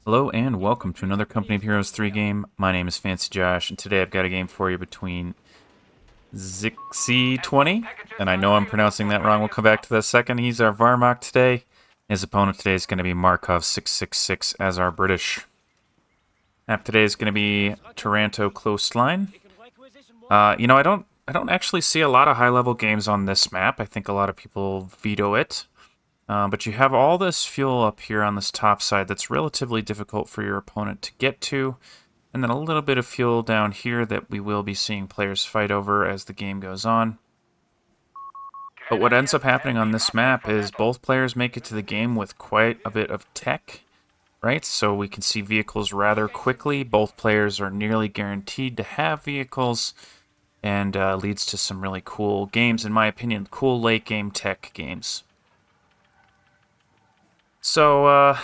Hello and welcome to another Company of Heroes 3 game. My name is Fancy Josh, and today I've got a game for you between xizi20, and I know I'm pronouncing that wrong, we'll come back to that second. He's our Varmok today. His opponent today is going to be Markov666 as our British. Map today is going to be Taranto Coastline. I don't actually see a lot of high-level games on this map. I think a lot of people veto it. But you have all this fuel up here on this top side that's relatively difficult for your opponent to get to, and then a little bit of fuel down here that we will be seeing players fight over as the game goes on. But what ends up happening on this map is both players make it to the game with quite a bit of tech, right? So we can see vehicles rather quickly. Both players are nearly guaranteed to have vehicles, and leads to some really cool games, in my opinion, cool late game tech games. So, our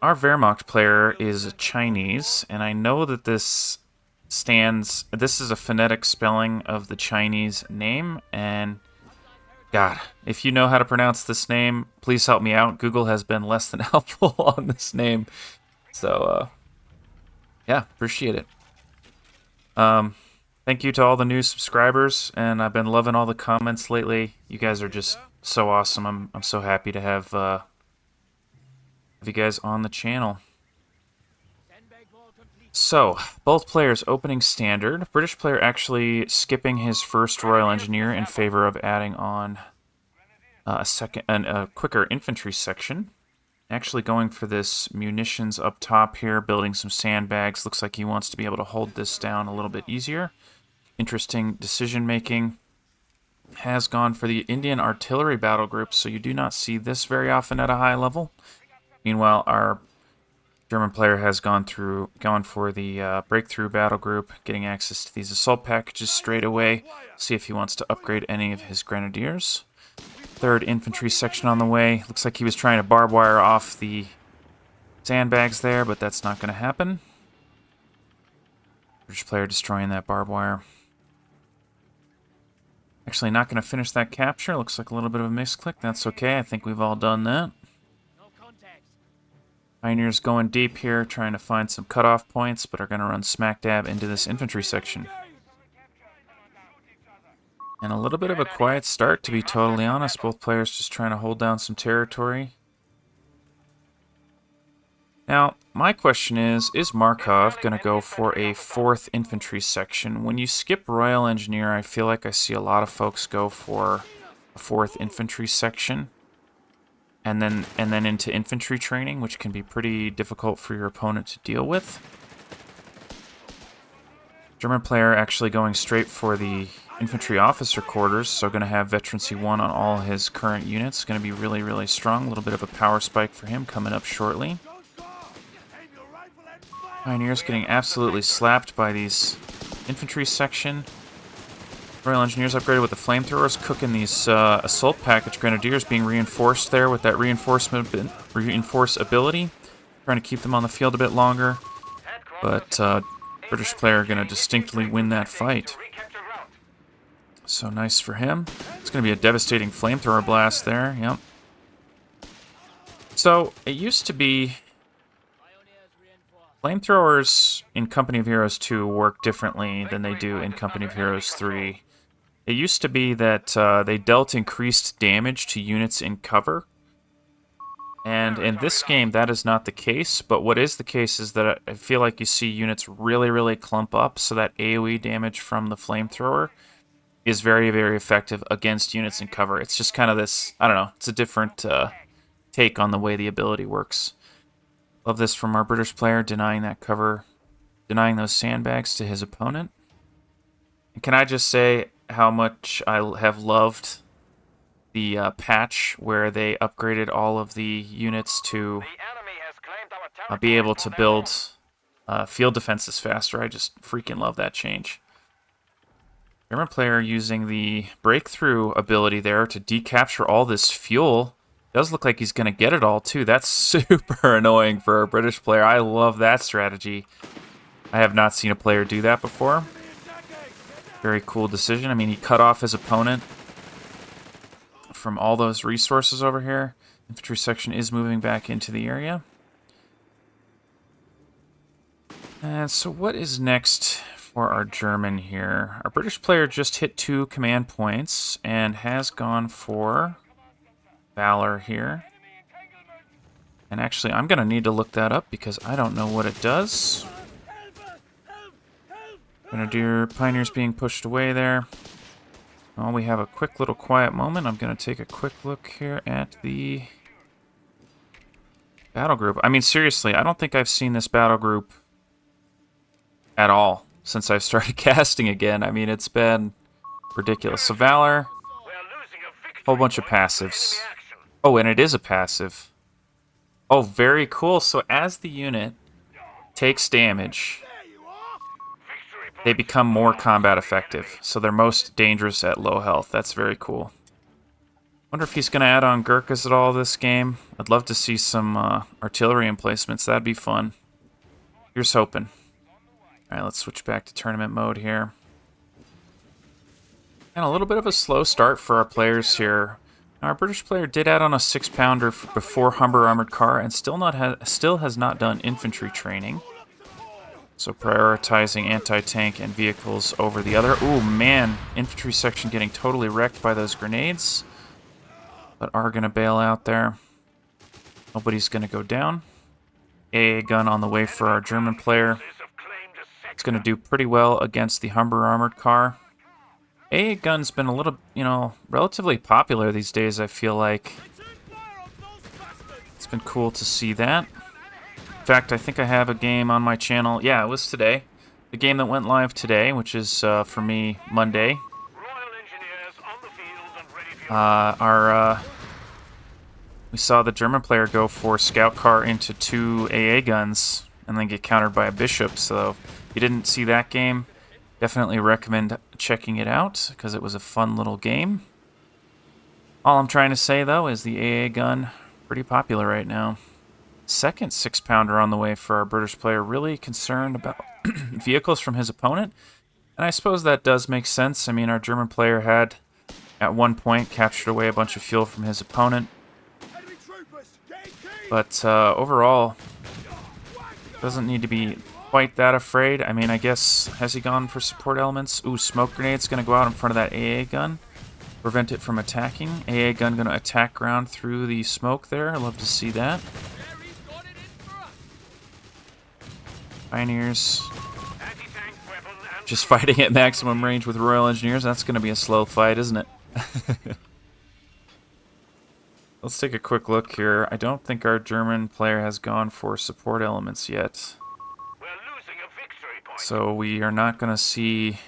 Wehrmacht player is Chinese, and I know that this is a phonetic spelling of the Chinese name, and God, if you know how to pronounce this name, please help me out. Google has been less than helpful on this name, so, yeah, appreciate it. Thank you to all the new subscribers, and I've been loving all the comments lately. You guys are just so awesome. I'm so happy to have you guys on the channel. So, both players opening standard. British player actually skipping his first Royal Engineer in favor of adding on a quicker infantry section. Actually going for this munitions up top here, building some sandbags. Looks like he wants to be able to hold this down a little bit easier. Interesting decision making. Has gone for the Indian artillery battle group, so you do not see this very often at a high level. Meanwhile, our German player has gone for the breakthrough battle group, getting access to these assault packages straight away. See if he wants to upgrade any of his grenadiers. Third infantry section on the way. Looks like he was trying to barbed wire off the sandbags there, but that's not going to happen. British player destroying that barbed wire. Actually not going to finish that capture. Looks like a little bit of a misclick. That's okay. I think we've all done that. Pioneers going deep here, trying to find some cutoff points, but are going to run smack dab into this infantry section. And a little bit of a quiet start, to be totally honest. Both players just trying to hold down some territory. Now, my question is Markov going to go for a fourth infantry section? When you skip Royal Engineer, I feel like I see a lot of folks go for a fourth infantry section. And then into infantry training, which can be pretty difficult for your opponent to deal with. German player actually going straight for the infantry officer quarters, so going to have veterancy 1 on all his current units. Going to be really, really strong. A little bit of a power spike for him coming up shortly. Pioneers getting absolutely slapped by these infantry section. Royal Engineers upgraded with the flamethrowers, cooking these assault package grenadiers, being reinforced there with that reinforce ability. Trying to keep them on the field a bit longer, but British player going to distinctly win that fight. So nice for him. It's going to be a devastating flamethrower blast there. Yep. So it used to be flamethrowers in Company of Heroes 2 work differently than they do in Company of Heroes 3. It used to be that they dealt increased damage to units in cover. And in this game, that is not the case. But what is the case is that I feel like you see units really, really clump up. So that AoE damage from the flamethrower is very, very effective against units in cover. It's just kind of this, I don't know, it's a different take on the way the ability works. Love this from our British player, denying that cover, denying those sandbags to his opponent. And can I just say how much I have loved the patch where they upgraded all of the units to be able to build field defenses faster. I just freaking love that change. German player using the breakthrough ability there to decapture all this fuel. Does look like he's going to get it all, too. That's super annoying for a British player. I love that strategy. I have not seen a player do that before. Very cool decision. I mean, he cut off his opponent from all those resources over here. Infantry section is moving back into the area. And so what is next for our German here? Our British player just hit 2 command points and has gone for Valor here. And actually, I'm going to need to look that up because I don't know what it does. Grenadier Pioneers being pushed away there. Well, we have a quick little quiet moment. I'm going to take a quick look here at the battle group. I mean, seriously, I don't think I've seen this battle group at all since I've started casting again. I mean, it's been ridiculous. So Valor, whole bunch of passives. Oh, and it is a passive. Oh, very cool. So as the unit takes damage, they become more combat effective. So they're most dangerous at low health. That's very cool. Wonder if he's going to add on Gurkhas at all this game. I'd love to see some artillery emplacements. That'd be fun. Here's hoping. All right, let's switch back to tournament mode here. And a little bit of a slow start for our players here. Now, our British player did add on a 6-pounder before Humber Armored Car and still has not done infantry training. So prioritizing anti-tank and vehicles over the other. Ooh, man, infantry section getting totally wrecked by those grenades. But are going to bail out there. Nobody's going to go down. AA gun on the way for our German player. It's going to do pretty well against the Humber Armored Car. AA gun's been a little, relatively popular these days, I feel like. It's been cool to see that. In fact, I think I have a game on my channel. Yeah, it was today. The game that went live today, which is, for me, Monday. We saw the German player go for scout car into 2 AA guns and then get countered by a bishop. So if you didn't see that game, definitely recommend checking it out because it was a fun little game. All I'm trying to say, though, is the AA gun, pretty popular right now. Second 6-pounder on the way for our British player, really concerned about vehicles from his opponent. And I suppose that does make sense. I mean, our German player had, at one point, captured away a bunch of fuel from his opponent. But overall, doesn't need to be quite that afraid. I mean, I guess, has he gone for support elements? Ooh, smoke grenade's going to go out in front of that AA gun. Prevent it from attacking. AA gun going to attack ground through the smoke there. I love to see that. Pioneers just fighting at maximum range with Royal Engineers. That's going to be a slow fight, isn't it? Let's take a quick look here. I don't think our German player has gone for support elements yet. So we are not going to see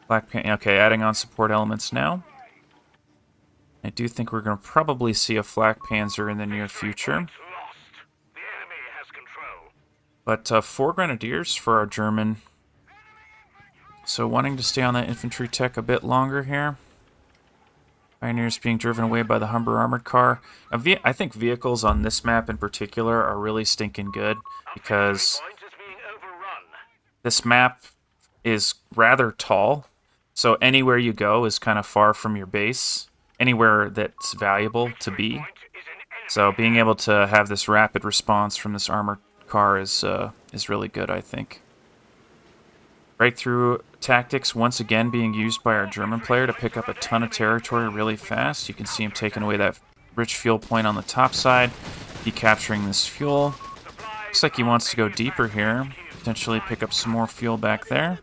Black Pan. Okay, adding on support elements now. I do think we're going to probably see a Flak Panzer in the near future. But 4 Grenadiers for our German. So wanting to stay on that infantry tech a bit longer here. Pioneers being driven away by the Humber Armored Car. I think vehicles on this map in particular are really stinking good because this map is rather tall. So anywhere you go is kind of far from your base. Anywhere that's valuable to be. So being able to have this rapid response from this armored car is really good, I think. Breakthrough tactics once again being used by our German player to pick up a ton of territory really fast. You can see him taking away that rich fuel point on the top side. He capturing this fuel. Looks like he wants to go deeper here. Potentially pick up some more fuel back there.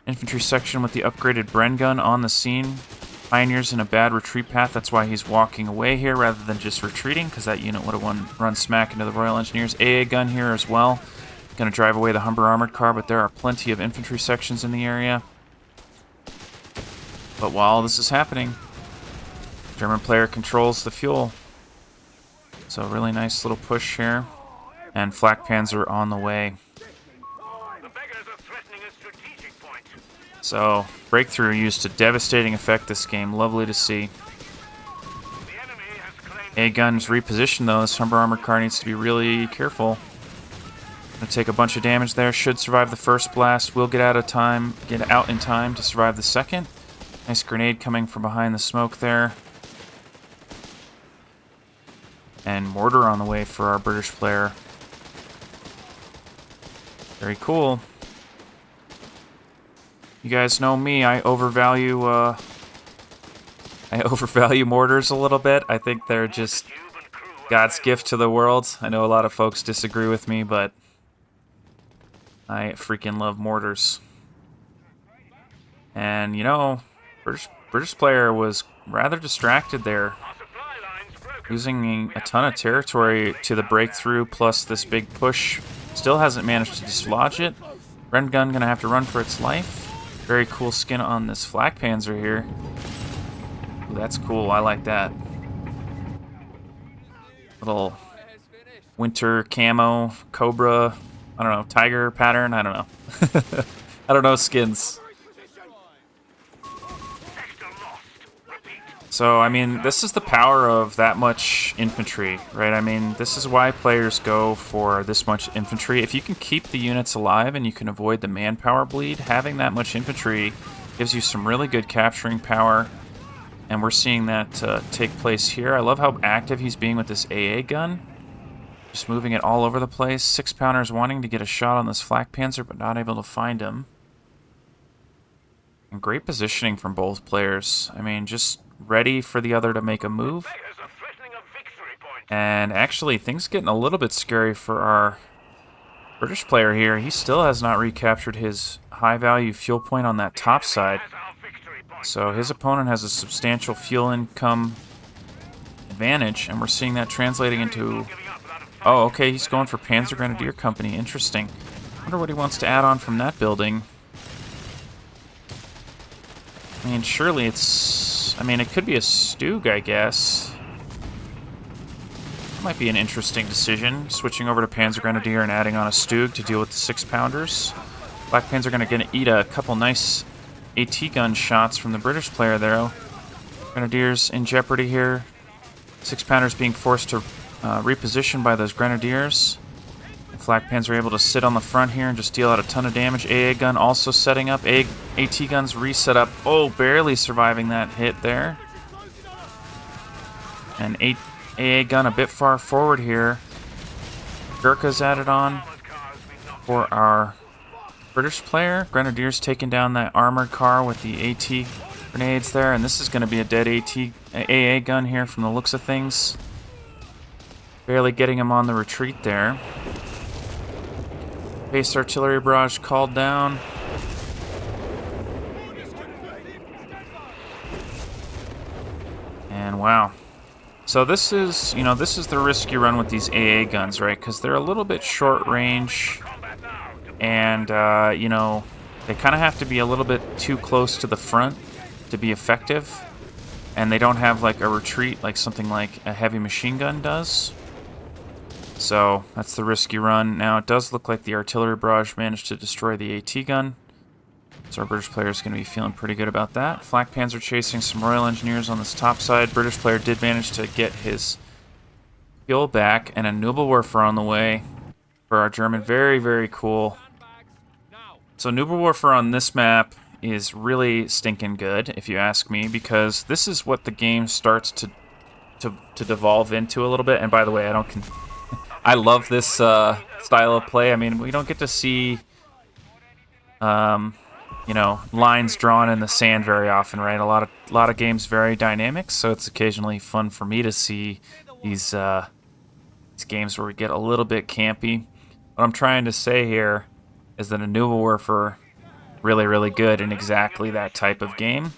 Infantry section with the upgraded Bren gun on the scene. Pioneers in a bad retreat path. That's why he's walking away here rather than just retreating, because that unit would have run smack into the Royal Engineers. AA gun here as well. Going to drive away the Humber Armored Car, but there are plenty of infantry sections in the area. But while this is happening, German player controls the fuel. So really nice little push here. And Flak Panzer on the way. So, breakthrough used to devastating effect this game. Lovely to see. A gun's repositioned though. This Humber Armored Car needs to be really careful. Gonna take a bunch of damage there. Should survive the first blast. Will get out in time to survive the second. Nice grenade coming from behind the smoke there. And mortar on the way for our British player. Very cool. You guys know me, I overvalue mortars a little bit. I think they're just God's gift to the world. I know a lot of folks disagree with me, but I freaking love mortars. And, you know, British player was rather distracted there. Using a ton of territory to the breakthrough, plus this big push. Still hasn't managed to dislodge it. Ren gun gonna have to run for its life. Very cool skin on this flak panzer here. Ooh, that's cool, I like that. Little winter camo, cobra, I don't know, tiger pattern, I don't know. I don't know skins. So, I mean, this is the power of that much infantry, right? I mean, this is why players go for this much infantry. If you can keep the units alive and you can avoid the manpower bleed, having that much infantry gives you some really good capturing power. And we're seeing that take place here. I love how active he's being with this AA gun. Just moving it all over the place. 6-pounders wanting to get a shot on this flak panzer, but not able to find him. And great positioning from both players. I mean, just ready for the other to make a move. And actually, things getting a little bit scary for our British player here. He still has not recaptured his high-value fuel point on that top side. So his opponent has a substantial fuel income advantage, and we're seeing that translating into... Oh, okay, he's going for Panzer Grenadier Company. Interesting. Wonder what he wants to add on from that building. I mean, surely it's... I mean, it could be a Stug, I guess. Might be an interesting decision, switching over to Panzer Grenadier and adding on a Stug to deal with the 6-pounders. Black Panzer are going to eat a couple nice AT gun shots from the British player there. Grenadiers in jeopardy here. 6-pounders being forced to reposition by those Grenadiers. The Flak Panzer are able to sit on the front here and just deal out a ton of damage. AA gun also setting up. AT guns reset up. Oh, barely surviving that hit there. And AA gun a bit far forward here. Gurkha's added on for our British player. Grenadiers taking down that armored car with the AT grenades there. And this is going to be a dead AA gun here from the looks of things. Barely getting him on the retreat there. Base artillery barrage called down. And wow. So this is, this is the risk you run with these AA guns, right? Because they're a little bit short range. And, they kind of have to be a little bit too close to the front to be effective. And they don't have, like, a retreat like something like a heavy machine gun does. So that's the risk you run. Now, it does look like the artillery barrage managed to destroy the AT gun. So our British player is going to be feeling pretty good about that. Flak Panzer chasing some Royal Engineers on this top side. British player did manage to get his fuel back, and a Nubelwerfer on the way for our German. Very, very cool. So Nubelwerfer on this map is really stinking good, if you ask me, because this is what the game starts to devolve into a little bit. And by the way, I love this style of play. I mean, we don't get to see, lines drawn in the sand very often, right? A lot of games very dynamic, so it's occasionally fun for me to see these games where we get a little bit campy. What I'm trying to say here is that a Nubelwerfer really, really good in exactly that type of game,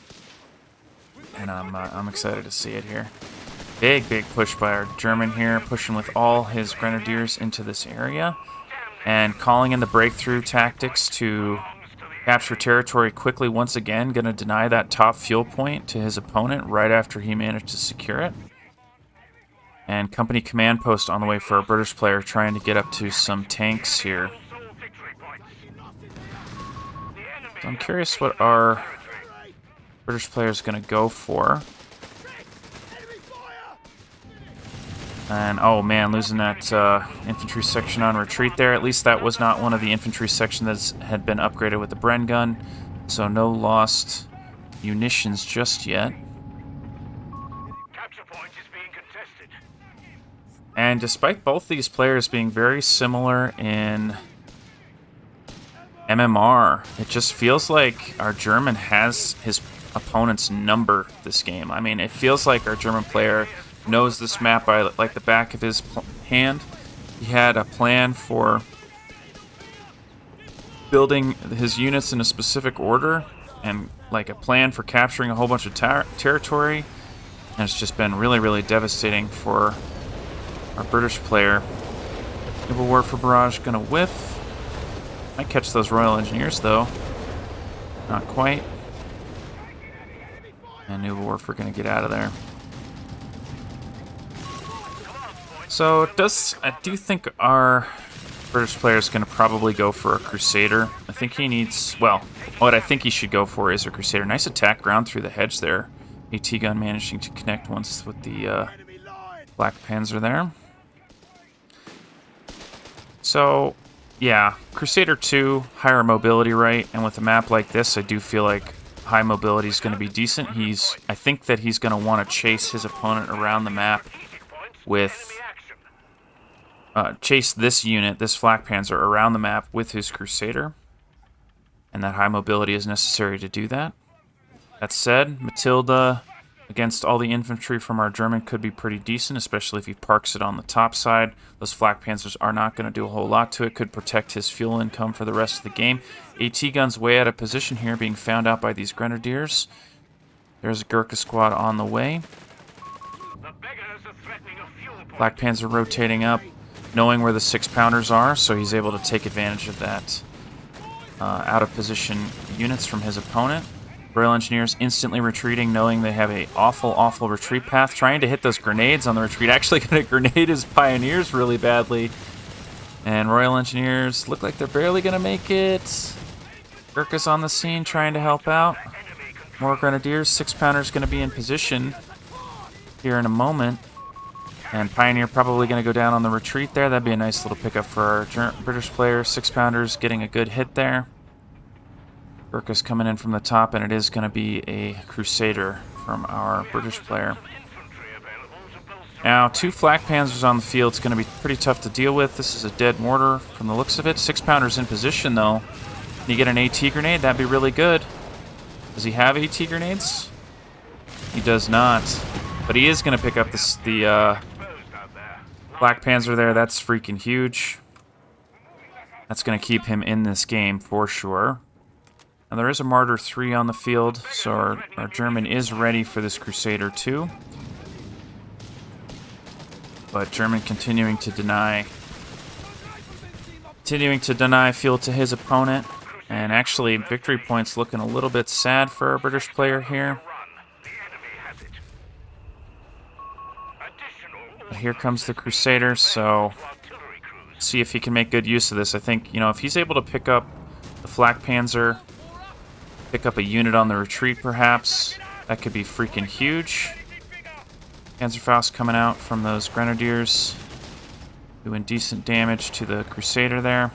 and I'm excited to see it here. Big push by our German here, pushing with all his Grenadiers into this area, and calling in the breakthrough tactics to capture territory quickly once again. Going to deny that top fuel point to his opponent right after he managed to secure it. And company command post on the way for a British player, trying to get up to some tanks here. So I'm curious what our British player is going to go for. And, oh man, losing that infantry section on retreat there. At least that was not one of the infantry sections that had been upgraded with the Bren gun. So no lost munitions just yet. Capture point is being contested. And despite both these players being very similar in MMR. It just feels like our German has his opponent's number this game. I mean, it feels like our German player knows this map by like the back of his hand. He had a plan for building his units in a specific order and like a plan for capturing a whole bunch of territory. And it's just been really, really devastating for our British player. Naval Warfare Barrage gonna whiff. Might catch those Royal Engineers though. Not quite. And Naval Warfare gonna get out of there. So I do think our British player is gonna probably go for a Crusader. I think he needs, well, what I think he should go for is a Crusader. Nice attack ground through the hedge there. AT gun managing to connect once with the Black Panzer there. So, yeah, Crusader 2, higher mobility, right? And with a map like this, I do feel like high mobility is going to be decent. I think that he's going to want to chase his opponent around the map with, chase this unit, this Flak Panzer, around the map with his Crusader. And that high mobility is necessary to do that. That said, Matilda against all the infantry from our German could be pretty decent, especially if he parks it on the top side. Those Flak Panzers are not going to do a whole lot to it. Could protect his fuel income for the rest of the game. AT guns way out of position here, being found out by these Grenadiers. There's a Gurkha squad on the way. Black Panzer rotating up, knowing where the 6-pounders are, so he's able to take advantage of that out of position units from his opponent. Royal Engineers instantly retreating, knowing they have a awful retreat path. Trying to hit those grenades on the retreat. Actually going to grenade his Pioneers really badly. And Royal Engineers look like they're barely going to make it. Gurkha's on the scene trying to help out. More Grenadiers. 6-pounders going to be in position here in a moment. And Pioneer probably going to go down on the retreat there. That'd be a nice little pickup for our British player. 6-pounders getting a good hit there. Gurkha's coming in from the top, and it is going to be a Crusader from our British player. Now, 2 Flak Panzers on the field is going to be pretty tough to deal with. This is a dead mortar from the looks of it. 6-pounders in position, though. Can you get an AT grenade? That'd be really good. Does he have AT grenades? He does not. But he is going to pick up the Black Panzer there. That's freaking huge. That's going to keep him in this game for sure. Now there is a Martyr 3 on the field, so our German is ready for this Crusader 2. But German continuing to deny fuel to his opponent. And actually, victory points looking a little bit sad for our British player here. But here comes the Crusader, so see if he can make good use of this. I think, you know, if he's able to pick up the Flak Panzer, pick up a unit on the retreat, perhaps. That could be freaking huge. Panzerfaust coming out from those Grenadiers, doing decent damage to the Crusader there.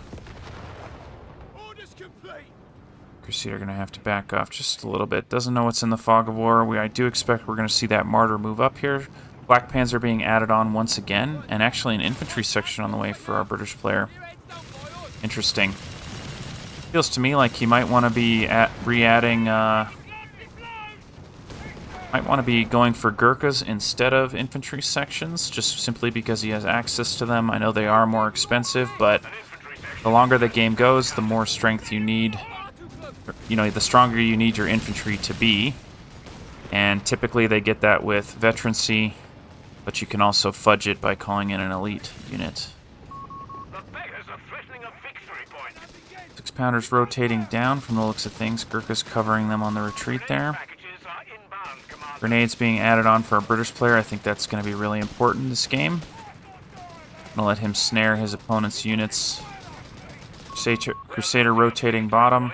Crusader going to have to back off just a little bit. Doesn't know what's in the fog of war. I do expect we're going to see that Martyr move up here. Black Panzer being added on once again, and actually an infantry section on the way for our British player. Interesting. Feels to me like he might want to be re-adding, might want to be going for Gurkhas instead of infantry sections, just simply because he has access to them. I know they are more expensive, but the longer the game goes, the more strength you need, you know, the stronger you need your infantry to be. And typically they get that with veterancy, but you can also fudge it by calling in an elite unit. 6-pounders rotating down from the looks of things. Gurkha's covering them on the retreat there. Grenades being added on for a British player. I think that's going to be really important this game. I'm going to let him snare his opponent's units. Crusader rotating bottom,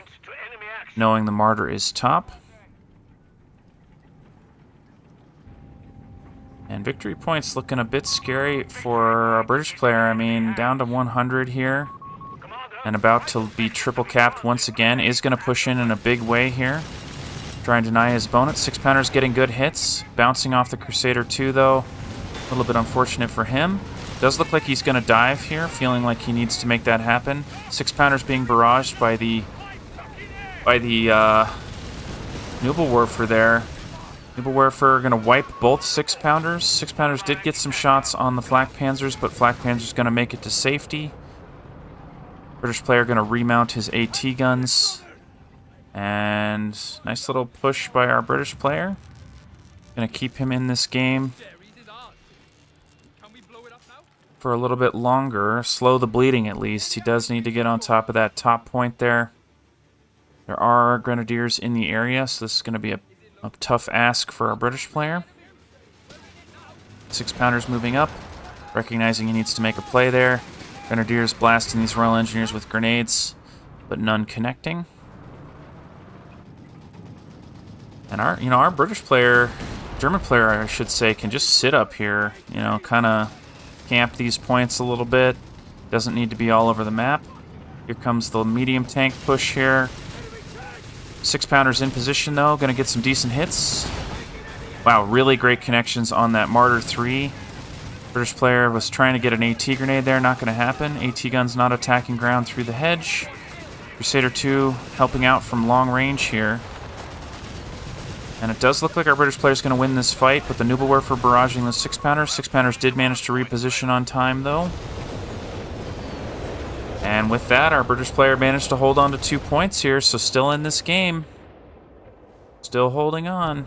knowing the Martyr is top. And victory points looking a bit scary for a British player. I mean, down to 100 here. And about to be triple capped once again. Is going to push in a big way here. Try and deny his opponent. 6-pounders getting good hits. Bouncing off the Crusader 2, though. A little bit unfortunate for him. Does look like he's going to dive here, feeling like he needs to make that happen. 6-pounders being barraged by the Nubelwerfer there. Nubelwerfer going to wipe both 6-pounders. 6-pounders did get some shots on the Flak Panzers, but Flak Panzer's going to make it to safety. British player going to remount his AT guns. And nice little push by our British player. Going to keep him in this game for a little bit longer. Slow the bleeding at least. He does need to get on top of that top point there. There are Grenadiers in the area, so this is going to be a tough ask for our British player. 6-pounders moving up, recognizing he needs to make a play there. Grenadiers blasting these Royal Engineers with grenades, but none connecting. And our British player, German player I should say, can just sit up here, kind of camp these points a little bit. Doesn't need to be all over the map. Here comes the medium tank push here. 6-pounders in position though, gonna get some decent hits. Wow, really great connections on that Martyr 3. British player was trying to get an AT grenade there, not gonna happen. AT gun's not attacking ground through the hedge. Crusader 2 helping out from long range here. And it does look like our British player's going to win this fight, but the Nubelwerfer barraging the 6-pounders. 6-pounders did manage to reposition on time, though. And with that, our British player managed to hold on to 2 points here, so still in this game. Still holding on.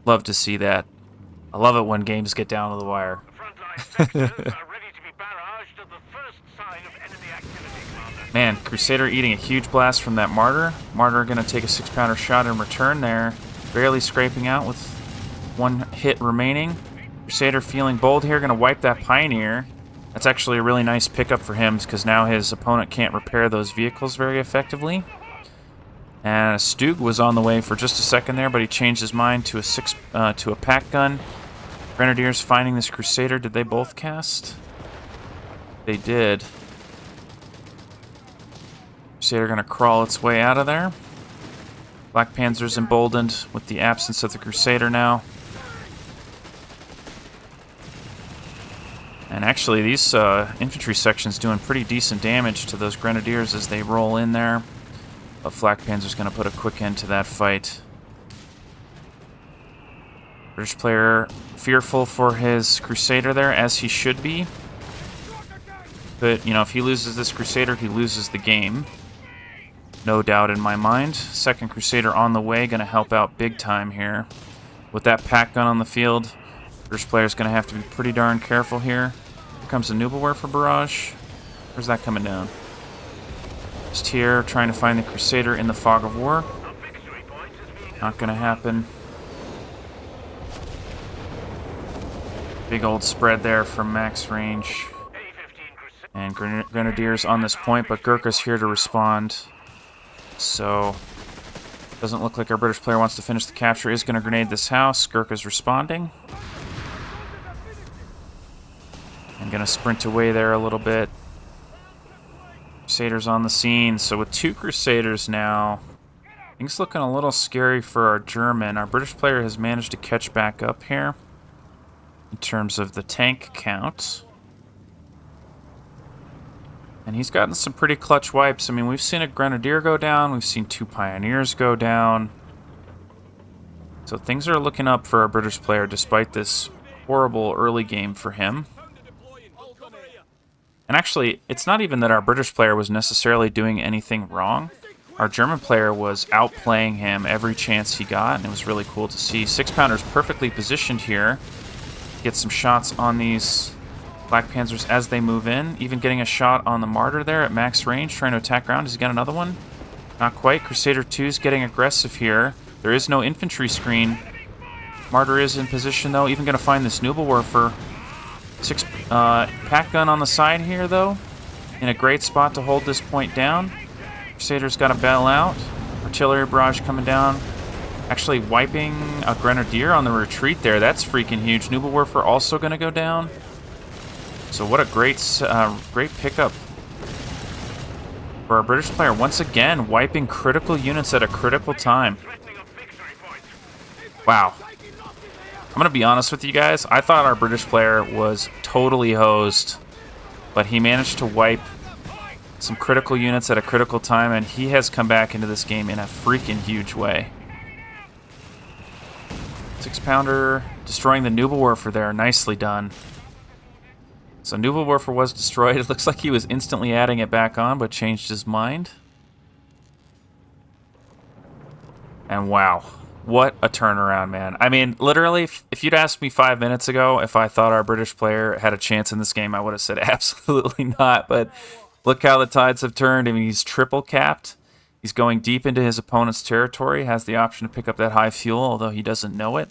Love to see that. I love it when games get down to the wire. Man, Crusader eating a huge blast from that Martyr. Martyr going to take a 6-pounder shot in return there. Barely scraping out with 1 hit remaining. Crusader feeling bold here, going to wipe that Pioneer. That's actually a really nice pickup for him because now his opponent can't repair those vehicles very effectively. And Stug was on the way for just a second there, but he changed his mind to a pack gun. Grenadiers finding this Crusader. Did they both cast? They did. Crusader going to crawl its way out of there. Black Panzer's emboldened with the absence of the Crusader now. And actually, these infantry sections doing pretty decent damage to those Grenadiers as they roll in there. But Flak Panzer's going to put a quick end to that fight. British player fearful for his Crusader there, as he should be. But, if he loses this Crusader, he loses the game. No doubt in my mind. Second Crusader on the way, going to help out big time here. With that pack gun on the field, British player's going to have to be pretty darn careful here. Here comes the Nubelwerfer barrage. Where's that coming down? Just here, trying to find the Crusader in the fog of war. Not going to happen. Big old spread there from max range. And Grenadiers on this point, but Gurkha's here to respond. So, doesn't look like our British player wants to finish the capture. Is going to grenade this house. Gurkha's responding. And going to sprint away there a little bit. Crusaders on the scene. So with 2 Crusaders now, things looking a little scary for our German. Our British player has managed to catch back up here in terms of the tank count. And he's gotten some pretty clutch wipes. I mean, we've seen a Grenadier go down. We've seen 2 Pioneers go down. So things are looking up for our British player despite this horrible early game for him. And actually, it's not even that our British player was necessarily doing anything wrong. Our German player was outplaying him every chance he got, and it was really cool to see. 6-pounders perfectly positioned here. Get some shots on these Black Panzers as they move in. Even getting a shot on the Martyr there at max range, trying to attack ground. Does he get another one? Not quite. Crusader 2's getting aggressive here. There is no infantry screen. Martyr is in position, though. Even going to find this Nubelwerfer. Pack gun on the side here, though. In a great spot to hold this point down. Crusader's got to bail out. Artillery barrage coming down. Actually wiping a Grenadier on the retreat there. That's freaking huge. Nubelwerfer also going to go down. So what a great pickup for our British player. Once again, wiping critical units at a critical time. Wow. I'm going to be honest with you guys. I thought our British player was totally hosed, but he managed to wipe some critical units at a critical time, and he has come back into this game in a freaking huge way. 6-pounder destroying the Nubelwerfer there. Nicely done. So Nubelwerfer was destroyed. It looks like he was instantly adding it back on, but changed his mind. And wow, what a turnaround, man. I mean, literally, if you'd asked me 5 minutes ago if I thought our British player had a chance in this game, I would have said absolutely not. But look how the tides have turned. I mean, he's triple capped. He's going deep into his opponent's territory, has the option to pick up that high fuel, although he doesn't know it.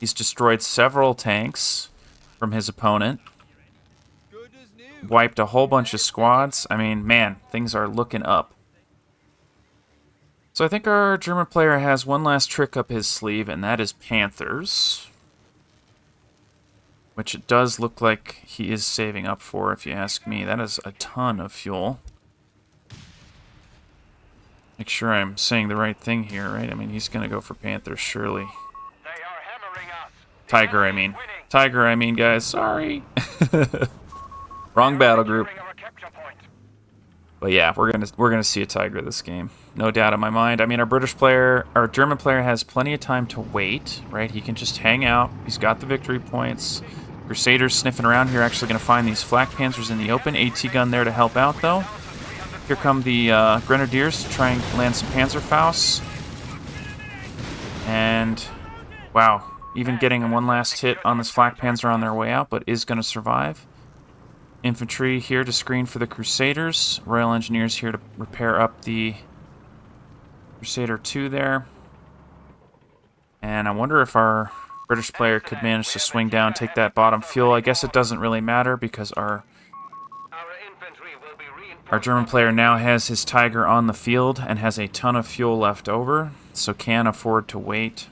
He's destroyed several tanks from his opponent. Wiped a whole bunch of squads. I mean, man, things are looking up. So I think our German player has one last trick up his sleeve, and that is Panthers. Which it does look like he is saving up for, if you ask me. That is a ton of fuel. Make sure I'm saying the right thing here, right? I mean, he's going to go for Panthers, surely. Tiger, I mean. Tiger, I mean, guys. Sorry. Wrong battle group. But yeah, we're gonna see a Tiger this game. No doubt in my mind. I mean, our German player has plenty of time to wait, right? He can just hang out. He's got the victory points. Crusaders sniffing around here, actually going to find these flak panzers in the open. AT gun there to help out, though. Here come the Grenadiers to try and land some Panzerfaust. And, wow, even getting one last hit on this flak panzer on their way out, but is going to survive. Infantry here to screen for the Crusaders. Royal Engineers here to repair up the Crusader 2 there. And I wonder if our British player could manage to swing down, take that bottom fuel. I guess it doesn't really matter because our German player now has his Tiger on the field and has a ton of fuel left over, so can afford to wait.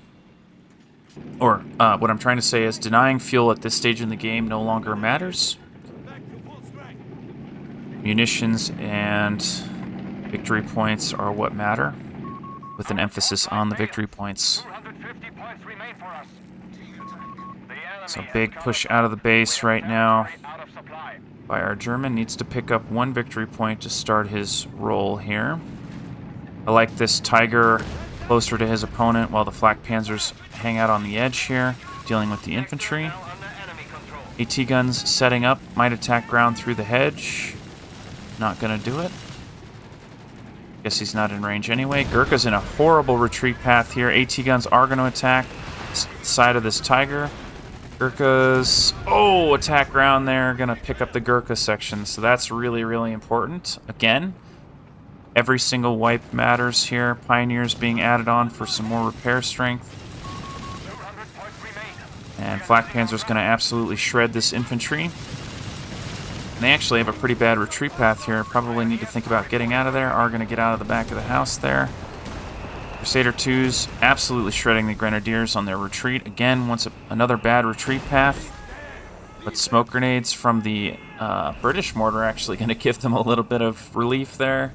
Or what I'm trying to say is denying fuel at this stage in the game no longer matters. Munitions and victory points are what matter, with an emphasis on the victory points. So big push out of the base right now by our German. Needs to pick up one victory point to start his roll here. I like this Tiger closer to his opponent while the flak panzers hang out on the edge here, dealing with the infantry. AT guns setting up, might attack ground through the hedge. Not gonna do it. Guess he's not in range anyway. Gurkha's in a horrible retreat path here. AT guns are gonna attack the side of this Tiger. Gurkha's, attack ground there. Gonna pick up the Gurkha section, so that's really, really important. Again, every single wipe matters here. Pioneers being added on for some more repair strength. And Flak Panzer's gonna absolutely shred this infantry. And they actually have a pretty bad retreat path here. Probably need to think about getting out of there. Are gonna get out of the back of the house there. Crusader 2's absolutely shredding the Grenadiers on their retreat. Again, once another bad retreat path. But smoke grenades from the British mortar are actually going to give them a little bit of relief there.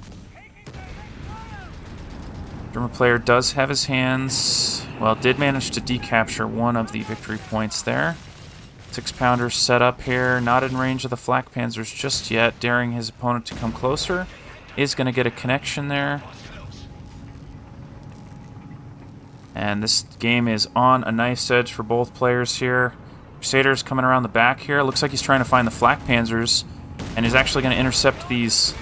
German player does have his hands. Well, did manage to decapture one of the victory points there. 6-pounder set up here. Not in range of the flak panzers just yet. Daring his opponent to come closer. Is going to get a connection there. And this game is on a nice edge for both players here. Crusader's coming around the back here. Looks like he's trying to find the flak panzers and is actually going to intercept these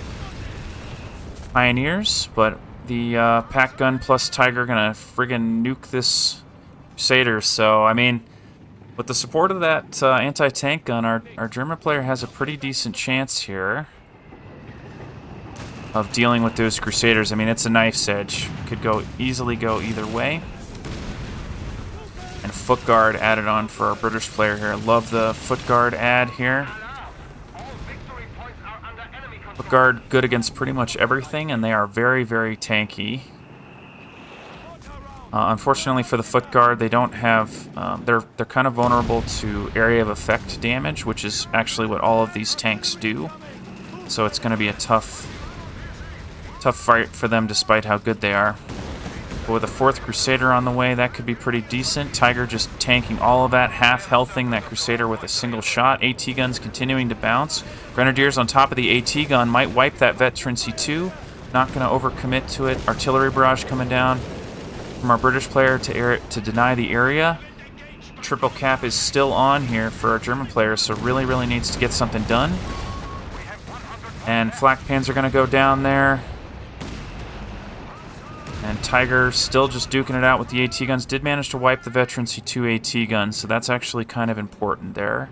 pioneers. But the pack gun plus Tiger are going to friggin' nuke this Crusader. So, I mean, with the support of that anti-tank gun, our German player has a pretty decent chance here of dealing with those Crusaders. I mean, it's a knife's edge. Could easily go either way. And foot guard added on for our British player here. Love the foot guard add here. Foot guard good against pretty much everything, and they are very, very tanky. Unfortunately for the foot guard, they don't have. They're kind of vulnerable to area of effect damage, which is actually what all of these tanks do. So it's going to be a tough fight for them, despite how good they are. But with a 4th Crusader on the way, that could be pretty decent. Tiger just tanking all of that, half-healthing that Crusader with a single shot. AT guns continuing to bounce. Grenadiers on top of the AT gun might wipe that Veteran C2. Not going to overcommit to it. Artillery barrage coming down from our British player to deny the area. Triple cap is still on here for our German players, so really needs to get something done. And flak pans are going to go down there. And Tiger still just duking it out with the AT guns. Did manage to wipe the Veteran C2 AT gun, so that's actually kind of important there.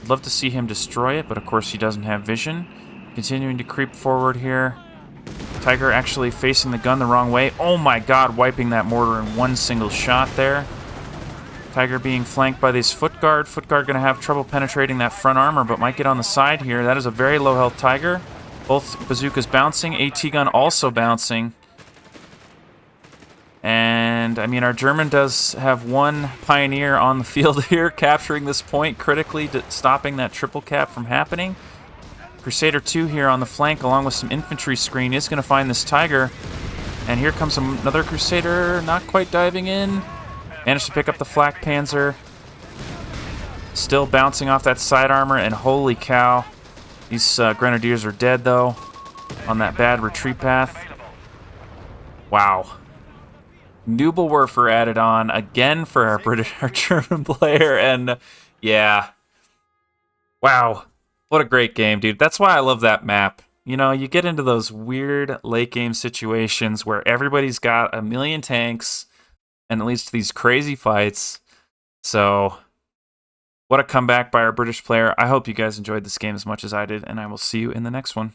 I'd love to see him destroy it, but of course he doesn't have vision. Continuing to creep forward here. Tiger actually facing the gun the wrong way. Oh my god, wiping that mortar in one single shot there. Tiger being flanked by this foot guard. Foot guard going to have trouble penetrating that front armor, but might get on the side here. That is a very low health Tiger. Both bazookas bouncing. AT gun also bouncing. And, I mean, our German does have one Pioneer on the field here, capturing this point critically, stopping that triple cap from happening. Crusader 2 here on the flank, along with some infantry screen, is going to find this Tiger. And here comes another Crusader, not quite diving in. Managed to pick up the flak panzer. Still bouncing off that side armor, and holy cow. These Grenadiers are dead, though, on that bad retreat path. Wow. Nubelwerfer added on again for our German player, and yeah. Wow. What a great game, dude. That's why I love that map. You know, you get into those weird late game situations where everybody's got a million tanks and it leads to these crazy fights. So, what a comeback by our British player. I hope you guys enjoyed this game as much as I did, and I will see you in the next one.